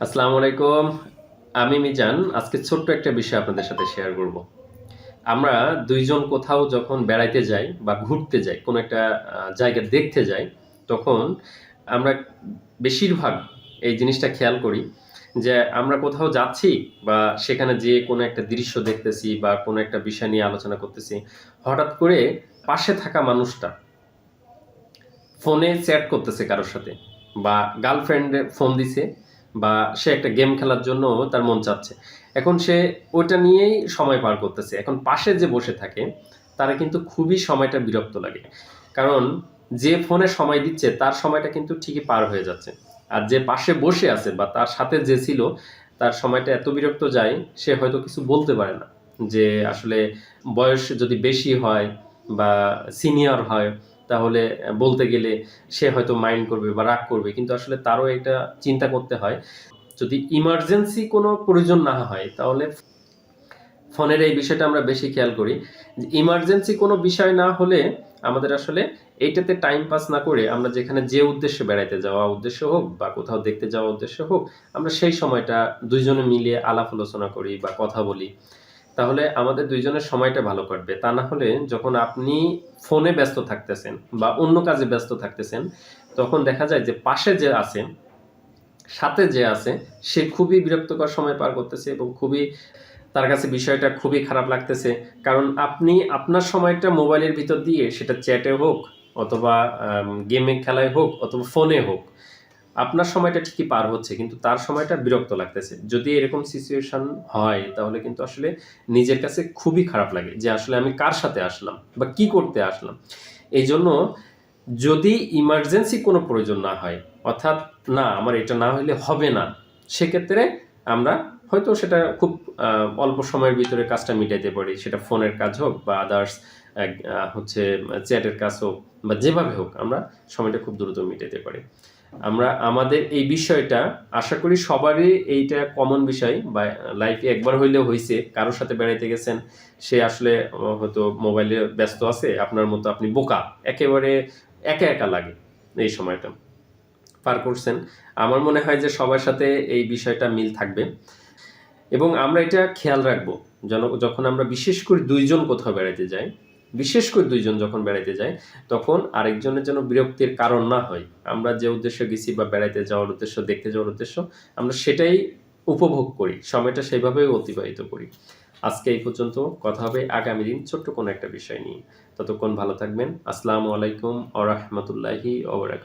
আসসালামু আলাইকুম। আমি মিজান। আজকে ছোট্ট একটা বিষয় আপনাদের সাথে শেয়ার করব। আমরা ২ জন কোথাও যখন বেড়াইতে যাই বা ঘুরতে যাই, কোনো একটা জায়গা দেখতে যাই, তখন আমরা বেশিরভাগ এই জিনিসটা খেয়াল করি যে, আমরা কোথাও যাচ্ছি বা সেখানে যেয়ে কোনো একটা দৃশ্য দেখতেছি বা কোনো একটা বিষয় নিয়ে আলোচনা করতেছি। হঠাৎ করে পাশে থাকা মানুষটা ফোনে চ্যাট করতেছে কারো সাথে বা গার্লফ্রেন্ডে ফোন দিছে বা সে একটা গেম খেলার জন্য তার মন চাচ্ছে। এখন সে ওইটা নিয়েই সময় পার করতেছে। এখন পাশে যে বসে থাকে তারা কিন্তু খুবই সময়টা বিরক্ত লাগে। কারণ যে ফোনে সময় দিচ্ছে তার সময়টা কিন্তু ঠিকই পার হয়ে যাচ্ছে। আর যে পাশে বসে আছে বা তার সাথে যে ছিল তার সময়টা এত বিরক্ত যায় সে হয়তো কিছু বলতে পারে না। যে আসলে বয়স যদি বেশি হয় বা সিনিয়র হয় তাহলে বলতে গেলে সে হয়তো মাইন্ড করবে বা রাগ করবে। কিন্তু আসলে তারও এটা চিন্তা করতে হয়। যদি ইমার্জেন্সি কোনো প্রয়োজন না হয় তাহলে ফোনের এই বিষয়টা আমরা বেশি খেয়াল করি। যে ইমার্জেন্সি কোনো বিষয় না হলে আমাদের আসলে এইটাতে টাইম পাস না করে আমরা যেখানে যে উদ্দেশ্যে বেড়াইতে যাওয়া উদ্দেশ্য হোক বা কোথাও দেখতে যাওয়া উদ্দেশ্য হোক, আমরা সেই সময়টা ২ জনে মিলিয়ে আলাপ আলোচনা করি বা কথা বলি। তাহলে আমাদের ২ জনের সময়টা ভালো কাটবে। তা না হলে যখন আপনি ফোনে ব্যস্ত থাকতেছেন বা অন্য কাজে ব্যস্ত থাকতেছেন, তখন দেখা যায় যে পাশে যে আছে, সাথে যে আছে, সে খুবই বিরক্তকর সময় পার করতেছে এবং খুবই তার কাছে বিষয়টা খুবই খারাপ লাগতেছে। কারণ আপনি আপনার সময়টা মোবাইলের ভিতর দিয়ে সেটা চ্যাটে হোক অথবা গেমে খেলায় হোক অথবা ফোনে হোক, আপনার সময়টা ঠিকই পার হচ্ছে কিন্তু তার সময়টা বিরক্ত লাগতেছে। যদি এরকম সিচুয়েশন হয় তাহলে কিন্তু আসলে নিজের কাছে খুবই খারাপ লাগে যে আসলে আমি কার সাথে আসলাম বা কি করতে আসলাম। এইজন্য যদি ইমার্জেন্সি কোনো প্রয়োজন না হয়, অর্থাৎ না আমার এটা না হইলে হবে না, সেক্ষেত্রে আমরা হয়তো সেটা খুব অল্প সময়ের ভিতরে কাজটা মিটাইতে পারি। সেটা ফোনের কাজ হোক বা আদার্স হচ্ছে চ্যাটের কাজ হোক বা যেভাবে হোক আমরা সময়টা খুব দ্রুত মিটাইতে পারি। আমরা আমাদের এই বিষয়টা আশা করি সবারই এইটা কমন বিষয় বা লাইফে একবার হইলেও হইছে। কারো সাথে বেড়াইতে গেছেন, সে আসলে হয়তো মোবাইলে ব্যস্ত আছে, আপনার মতো আপনি বোকা। একেবারে একা, একা লাগে এই সময়টা। পার করছেন। আমার মনে হয় যে সবার সাথে এই বিষয়টা মিল থাকবে এবং আমরা এটা খেয়াল রাখবো যখন আমরা বিশেষ করে ২ জন কোথাও বেড়াইতে যাই, বিশেষ করে ২ জন যখন বেড়াইতে যাই, তখন আরেকজনের যেন বিরক্তির কারণ না হয়। আমরা যে উদ্দেশ্যে গেছি বা বেড়াইতে যাওয়ার উদ্দেশ্য, দেখতে যাওয়ার উদ্দেশ্য, আমরা সেটাই উপভোগ করি। সময়টা সেভাবেই অতিবাহিত করি। আজকে এই পর্যন্ত। কথা হবে আগামী দিন ছোট্ট কোনো একটা বিষয় নিয়ে। ততক্ষণ ভালো থাকবেন। আসসালামু আলাইকুম ওয়া রাহমাতুল্লাহি ওয়া বারাকাতুহু।